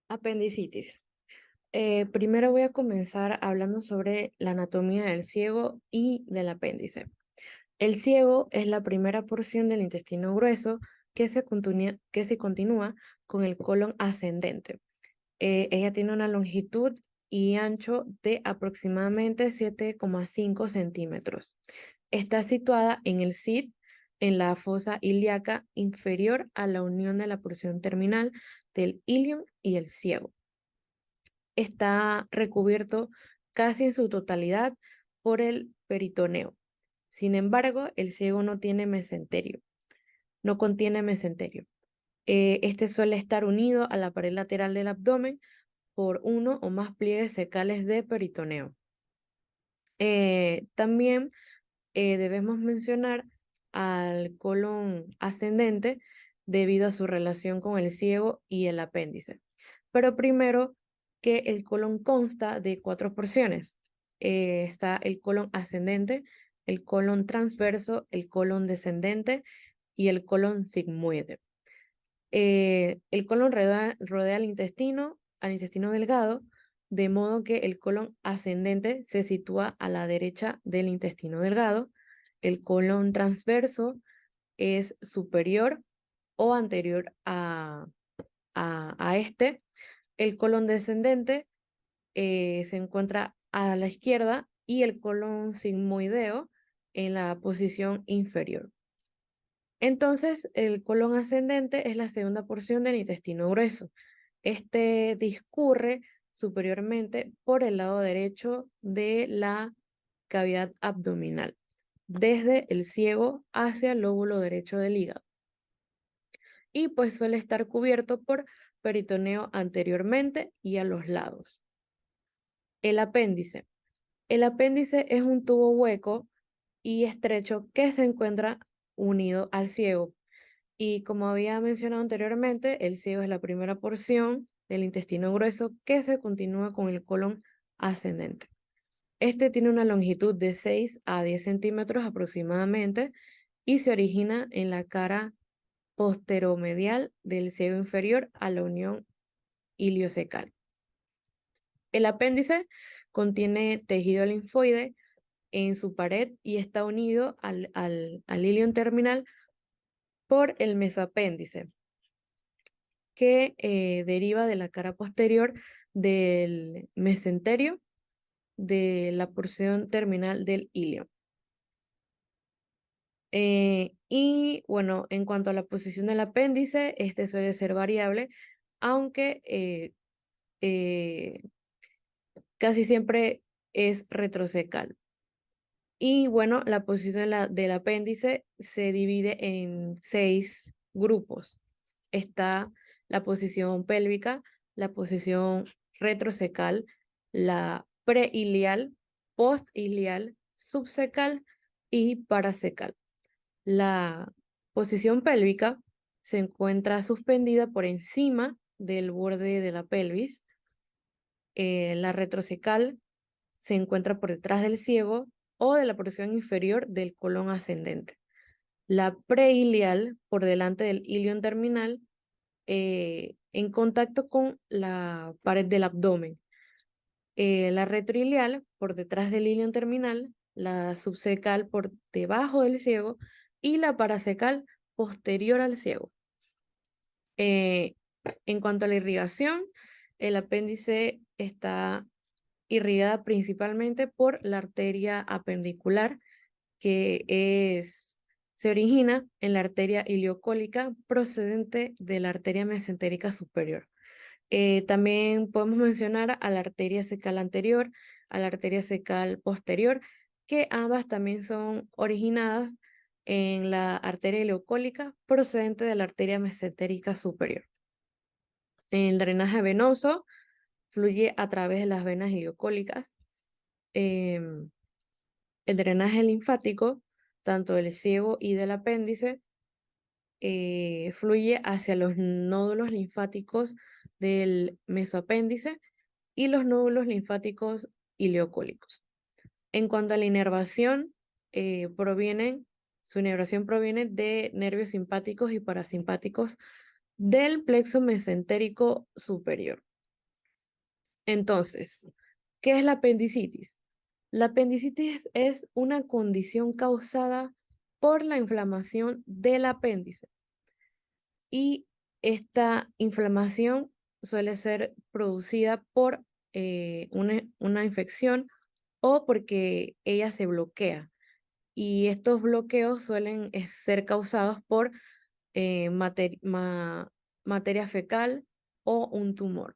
Apendicitis. Primero voy a comenzar hablando sobre la anatomía del ciego y del apéndice. El ciego es la primera porción del intestino grueso que se continúa con el colon ascendente. Ella tiene una longitud y ancho de aproximadamente 7,5 centímetros. Está situada en el CID, en la fosa ilíaca inferior a la unión de la porción terminal del ilion y el ciego. Está recubierto casi en su totalidad por el peritoneo. Sin embargo, el ciego no tiene mesenterio, no contiene mesenterio. Este suele estar unido a la pared lateral del abdomen por uno o más pliegues cecales de peritoneo. También debemos mencionar al colon ascendente debido a su relación con el ciego y el apéndice. Pero primero que el colon consta de 4 porciones. Está el colon ascendente, el colon transverso, el colon descendente y el colon sigmoide. El colon rodea al intestino delgado, de modo que el colon ascendente se sitúa a la derecha del intestino delgado. El colon transverso es superior o anterior a este. El colon descendente se encuentra a la izquierda y el colon sigmoideo en la posición inferior. Entonces, el colon ascendente es la segunda porción del intestino grueso. Este discurre superiormente por el lado derecho de la cavidad abdominal, desde el ciego hacia el lóbulo derecho del hígado. Y pues suele estar cubierto por peritoneo anteriormente y a los lados. El apéndice. El apéndice es un tubo hueco y estrecho que se encuentra unido al ciego. Y como había mencionado anteriormente, el ciego es la primera porción del intestino grueso que se continúa con el colon ascendente. Este tiene una longitud de 6 a 10 centímetros aproximadamente y se origina en la cara posteromedial del ciego inferior a la unión iliocecal. El apéndice contiene tejido linfoide en su pared y está unido al ilion terminal por el mesoapéndice, que deriva de la cara posterior del mesenterio de la porción terminal del ilion. Y bueno, en cuanto a la posición del apéndice, este suele ser variable, aunque eh, casi siempre es retrocecal. Y bueno, la posición del apéndice se divide en 6 grupos. Está la posición pélvica, la posición retrocecal, la preilial, postilial, subcecal y paracecal. La posición pélvica se encuentra suspendida por encima del borde de la pelvis. La retrocecal se encuentra por detrás del ciego o de la porción inferior del colon ascendente. La preilial por delante del ilion terminal en contacto con la pared del abdomen. La retroilial por detrás del ilion terminal, la subcecal por debajo del ciego y la paracecal posterior al ciego. Eh, en cuanto a la irrigación, el apéndice está irrigada principalmente por la arteria apendicular, se origina en la arteria iliocólica procedente de la arteria mesentérica superior. También podemos mencionar a la arteria cecal anterior, a la arteria cecal posterior, que ambas también son originadas en la arteria ileocólica procedente de la arteria mesentérica superior. El drenaje venoso fluye a través de las venas ileocólicas. Em, el drenaje linfático, tanto del ciego y del apéndice, fluye hacia los nódulos linfáticos del mesoapéndice y los nódulos linfáticos ileocólicos. En cuanto a la inervación, su inervación proviene de nervios simpáticos y parasimpáticos del plexo mesentérico superior. Entonces, ¿qué es la apendicitis? La apendicitis es una condición causada por la inflamación del apéndice y esta inflamación suele ser producida por una infección o porque ella se bloquea. Y estos bloqueos suelen ser causados por materia fecal o un tumor.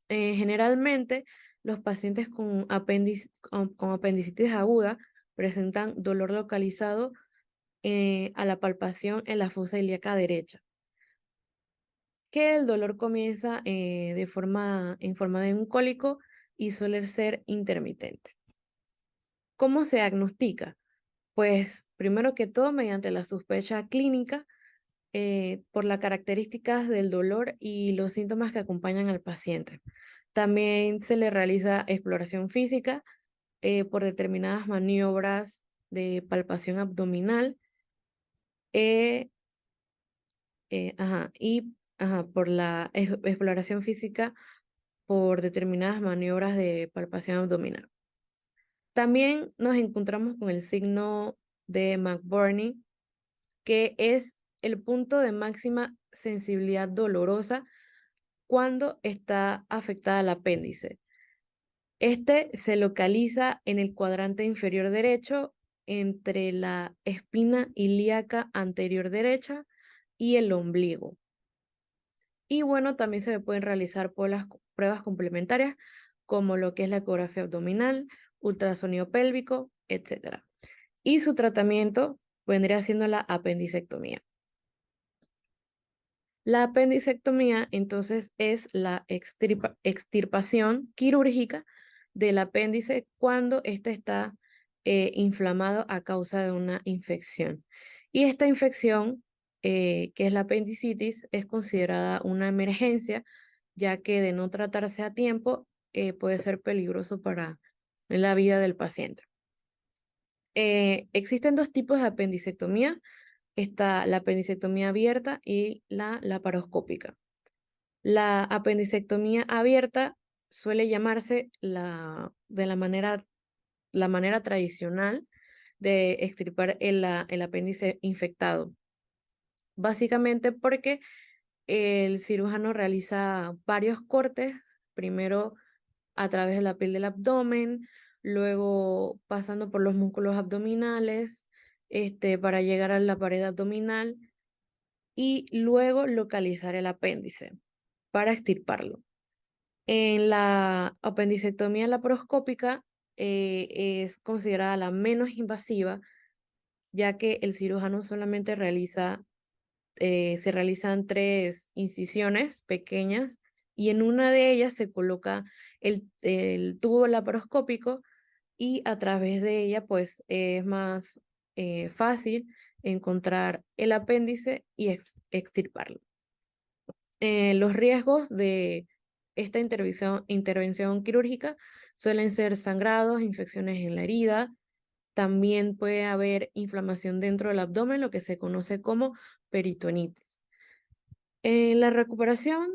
Generalmente, los pacientes con apendicitis aguda presentan dolor localizado a la palpación en la fosa ilíaca derecha, que el dolor comienza en forma de un cólico y suele ser intermitente. ¿Cómo se diagnostica? Pues primero que todo mediante la sospecha clínica por las características del dolor y los síntomas que acompañan al paciente. También se le realiza exploración física por determinadas maniobras de palpación abdominal por la exploración física por determinadas maniobras de palpación abdominal. También nos encontramos con el signo de McBurney, que es el punto de máxima sensibilidad dolorosa cuando está afectada el apéndice. Este se localiza en el cuadrante inferior derecho entre la espina ilíaca anterior derecha y el ombligo. Y bueno, también se le pueden realizar pruebas complementarias como lo que es la ecografía abdominal, ultrasonido pélvico, etc. Y su tratamiento vendría siendo la apendicectomía. La apendicectomía entonces es la extirpación quirúrgica del apéndice cuando éste está inflamado a causa de una infección. Y esta infección, que es la apendicitis, es considerada una emergencia, ya que de no tratarse a tiempo puede ser peligroso para la vida del paciente. Existen dos tipos de apendicectomía. Está la apendicectomía abierta y la laparoscópica. La apendicectomía abierta suele llamarse la manera tradicional de extirpar el apéndice infectado. Básicamente porque el cirujano realiza varios cortes, primero a través de la piel del abdomen, luego pasando por los músculos abdominales, para llegar a la pared abdominal y luego localizar el apéndice para extirparlo. En la apendicectomía laparoscópica es considerada la menos invasiva, ya que el cirujano solamente se realizan 3 incisiones pequeñas y en una de ellas se coloca el tubo laparoscópico y a través de ella pues es más fácil encontrar el apéndice y extirparlo. Los riesgos de esta intervención quirúrgica suelen ser sangrados, infecciones en la herida. También puede haber inflamación dentro del abdomen, lo que se conoce como peritonitis. La recuperación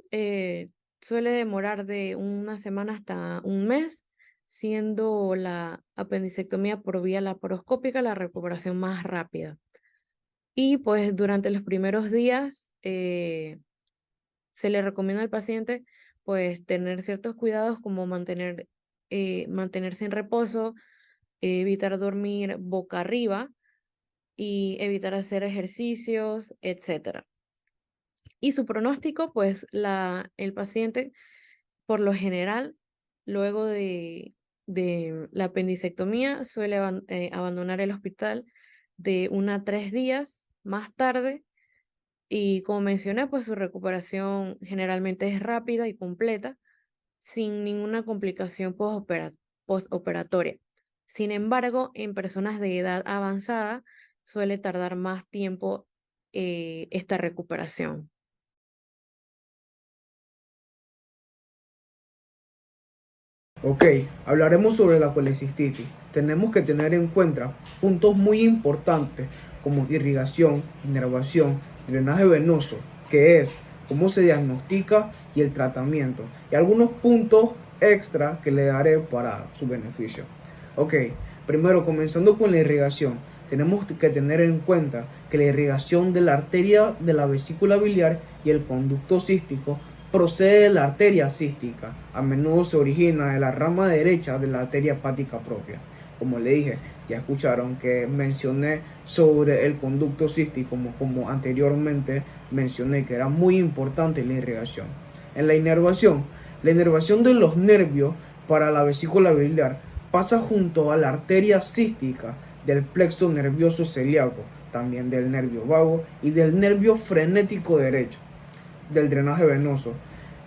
suele demorar de una semana hasta un mes, siendo la apendicectomía por vía laparoscópica la recuperación más rápida. Y pues durante los primeros días se le recomienda al paciente pues tener ciertos cuidados como mantenerse en reposo, evitar dormir boca arriba y evitar hacer ejercicios, etc. Y su pronóstico, pues el paciente por lo general, luego de la apendicectomía, suele abandonar el hospital de 1 a 3 días más tarde. Y como mencioné, pues su recuperación generalmente es rápida y completa, sin ninguna complicación postoperatoria. Sin embargo, en personas de edad avanzada suele tardar más tiempo esta recuperación. Ok, hablaremos sobre la colecistitis. Tenemos que tener en cuenta puntos muy importantes como irrigación, inervación, drenaje venoso, que es cómo se diagnostica y el tratamiento, y algunos puntos extra que le daré para su beneficio. Ok, primero comenzando con la irrigación, tenemos que tener en cuenta que la irrigación de la arteria de la vesícula biliar y el conducto cístico procede de la arteria cística. A menudo se origina de la rama derecha de la arteria hepática propia. Como le dije, ya escucharon que mencioné sobre el conducto cístico, como anteriormente mencioné que era muy importante la irrigación. En la inervación de los nervios para la vesícula biliar pasa junto a la arteria cística del plexo nervioso celíaco, también del nervio vago y del nervio frenético derecho, del drenaje venoso.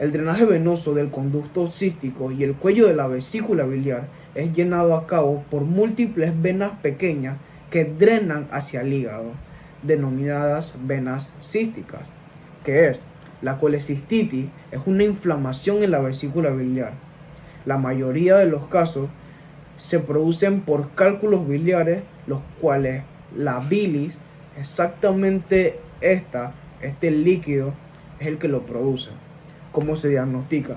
El drenaje venoso del conducto cístico y el cuello de la vesícula biliar es llenado a cabo por múltiples venas pequeñas que drenan hacia el hígado, denominadas venas císticas. ¿Qué es? La colecistitis es una inflamación en la vesícula biliar. La mayoría de los casos se producen por cálculos biliares, los cuales la bilis, exactamente este líquido, es el que lo produce. ¿Cómo se diagnostica?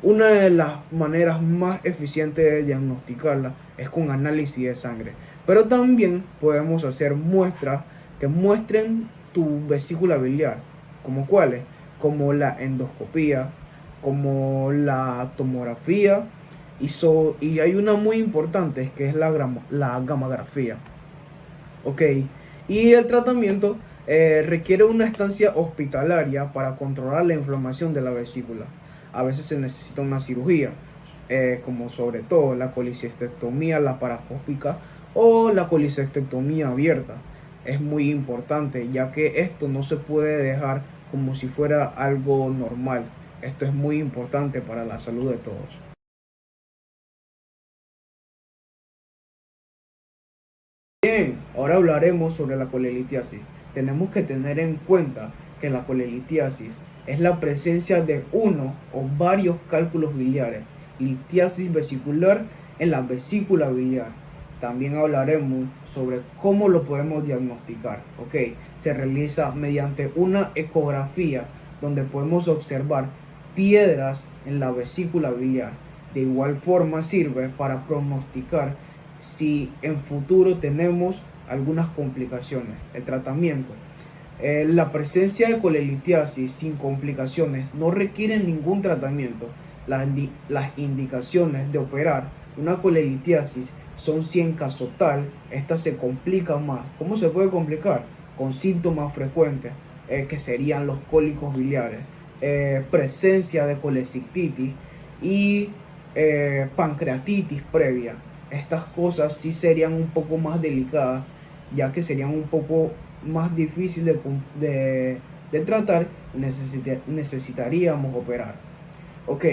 Una de las maneras más eficientes de diagnosticarla es con análisis de sangre, pero también podemos hacer muestras que muestren tu vesícula biliar, como cuáles, como la endoscopía, como la tomografía, y hay una muy importante que es la gamografía. Ok, y el tratamiento requiere una estancia hospitalaria para controlar la inflamación de la vesícula. A veces se necesita una cirugía, como sobre todo la colicistectomía laparoscópica o la colicistectomía abierta. Es muy importante, ya que esto no se puede dejar como si fuera algo normal. Esto es muy importante para la salud de todos. Bien, ahora hablaremos sobre la colelitiasis. Tenemos que tener en cuenta que la colelitiasis es la presencia de uno o varios cálculos biliares, litiasis vesicular en la vesícula biliar. También hablaremos sobre cómo lo podemos diagnosticar. Ok, se realiza mediante una ecografía donde podemos observar piedras en la vesícula biliar. De igual forma sirve para pronosticar si en futuro tenemos algunas complicaciones. El tratamiento. La presencia de colelitiasis sin complicaciones no requiere ningún tratamiento. Las indicaciones de operar una colelitiasis son si en caso tal, esta se complica más. ¿Cómo se puede complicar? Con síntomas frecuentes, que serían los cólicos biliares, presencia de colecistitis y pancreatitis previa. Estas cosas sí serían un poco más delicadas, ya que serían un poco más difíciles de tratar y necesitaríamos operar. Ok,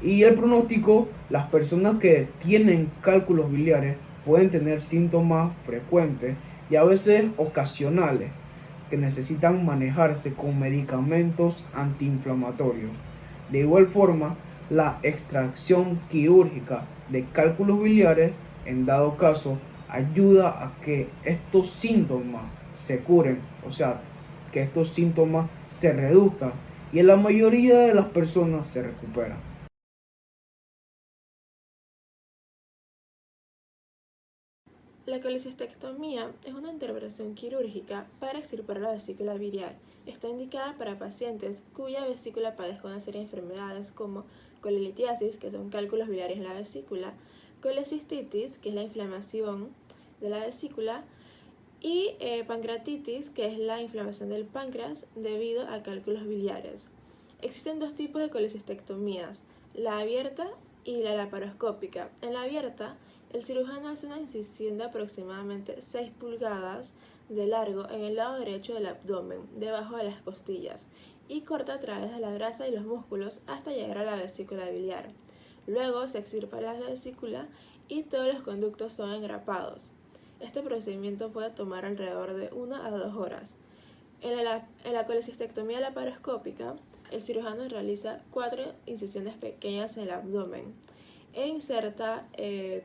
y el pronóstico, las personas que tienen cálculos biliares pueden tener síntomas frecuentes y a veces ocasionales que necesitan manejarse con medicamentos antiinflamatorios. De igual forma, la extracción quirúrgica de cálculos biliares, en dado caso, ayuda a que estos síntomas se curen, o sea, que estos síntomas se reduzcan y en la mayoría de las personas se recuperan. La colecistectomía es una intervención quirúrgica para extirpar la vesícula biliar. Está indicada para pacientes cuya vesícula padezca una serie de enfermedades como colelitiasis, que son cálculos biliares en la vesícula, colecistitis, que es la inflamación de la vesícula, y pancreatitis, que es la inflamación del páncreas debido a cálculos biliares. Existen dos tipos de colecistectomías, la abierta y la laparoscópica. En la abierta, el cirujano hace una incisión de aproximadamente 6 pulgadas de largo en el lado derecho del abdomen, debajo de las costillas, y corta a través de la grasa y los músculos hasta llegar a la vesícula biliar. Luego se extirpa la vesícula y todos los conductos son engrapados. Este procedimiento puede tomar alrededor de 1 a 2 horas. En la colecistectomía laparoscópica, el cirujano realiza 4 incisiones pequeñas en el abdomen e inserta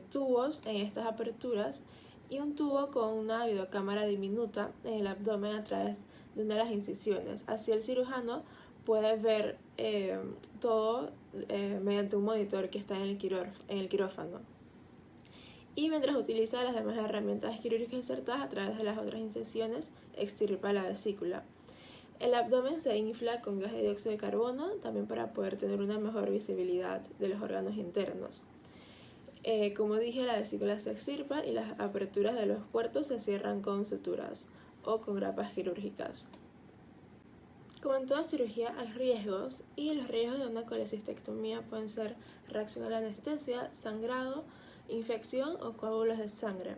tubos en estas aperturas y un tubo con una videocámara diminuta en el abdomen a través de una de las incisiones. Así el cirujano puede ver todo mediante un monitor que está en el quirófano. Y mientras utiliza las demás herramientas quirúrgicas insertadas a través de las otras incisiones, extirpa la vesícula. El abdomen se infla con gas de dióxido de carbono, también para poder tener una mejor visibilidad de los órganos internos. Como dije, la vesícula se extirpa y las aperturas de los puertos se cierran con suturas o con grapas quirúrgicas. Como en toda cirugía hay riesgos, y los riesgos de una colecistectomía pueden ser reacción a la anestesia, sangrado, infección o coágulos de sangre.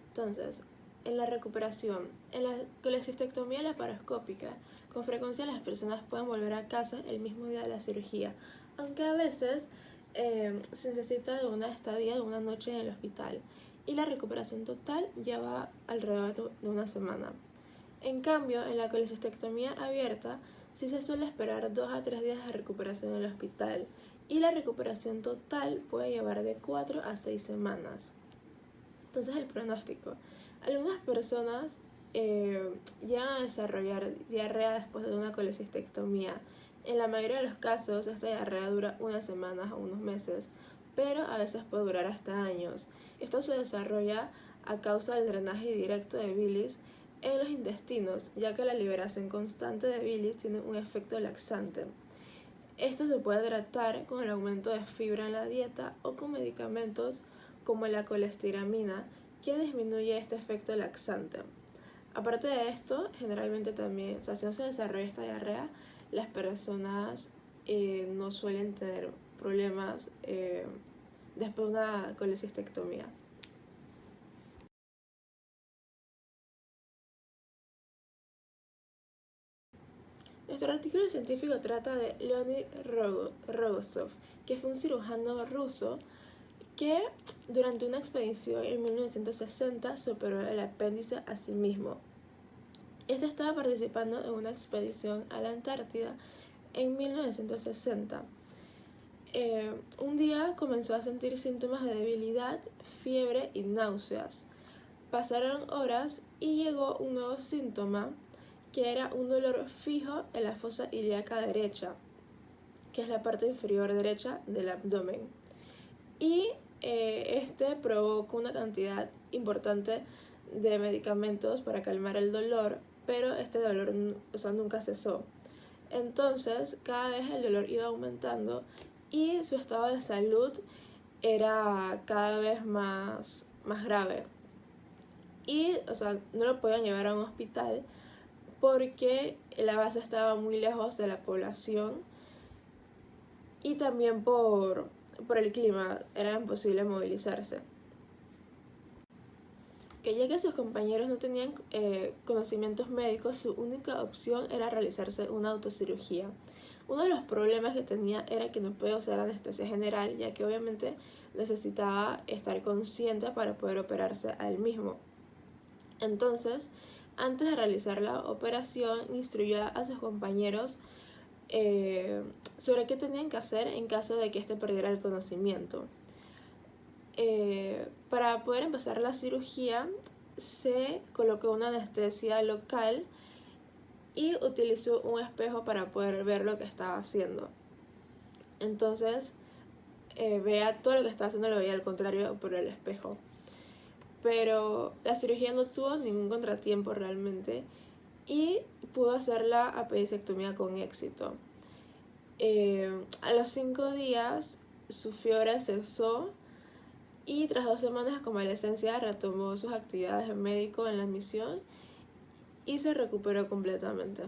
Entonces, en la recuperación, en la colecistectomía laparoscópica, con frecuencia las personas pueden volver a casa el mismo día de la cirugía, aunque a veces se necesita de una estadía de una noche en el hospital, y la recuperación total lleva alrededor de una semana. En cambio, en la colecistectomía abierta sí se suele esperar 2 a 3 días de recuperación en el hospital, y la recuperación total puede llevar de 4 a 6 semanas. Entonces, el pronóstico. Algunas personas llegan a desarrollar diarrea después de una colecistectomía. En la mayoría de los casos, esta diarrea dura unas semanas o unos meses, pero a veces puede durar hasta años. Esto se desarrolla a causa del drenaje directo de bilis en los intestinos, ya que la liberación constante de bilis tiene un efecto laxante. Esto se puede tratar con el aumento de fibra en la dieta o con medicamentos como la colestiramina, que disminuye este efecto laxante. Aparte de esto, generalmente también, si no se desarrolla esta diarrea, las personas no suelen tener problemas después de una colecistectomía. Nuestro artículo científico trata de Leonid Rogozov, que fue un cirujano ruso que durante una expedición en 1960 se operó el apéndice a sí mismo. Este estaba participando en una expedición a la Antártida en 1960. Un día comenzó a sentir síntomas de debilidad, fiebre y náuseas. Pasaron horas y llegó un nuevo síntoma, que era un dolor fijo en la fosa ilíaca derecha, que es la parte inferior derecha del abdomen. Y este provocó una cantidad importante de medicamentos para calmar el dolor, pero este dolor nunca cesó. Entonces, cada vez el dolor iba aumentando y su estado de salud era cada vez más grave. Y no lo podían llevar a un hospital porque la base estaba muy lejos de la población, y también por el clima era imposible movilizarse. Ya que sus compañeros no tenían conocimientos médicos, su única opción era realizarse una autocirugía. Uno de los problemas que tenía era que no podía usar anestesia general, ya que obviamente necesitaba estar consciente para poder operarse a él mismo. Entonces, antes de realizar la operación, instruyó a sus compañeros sobre qué tenían que hacer en caso de que éste perdiera el conocimiento. Para poder empezar la cirugía, se colocó una anestesia local y utilizó un espejo para poder ver lo que estaba haciendo. Entonces, vea todo lo que estaba haciendo, lo veía al contrario por el espejo. Pero la cirugía no tuvo ningún contratiempo realmente y pudo hacer la apendicectomía con éxito. A los 5 días su fiebre cesó, y tras 2 semanas de convalecencia retomó sus actividades de médico en la misión y se recuperó completamente.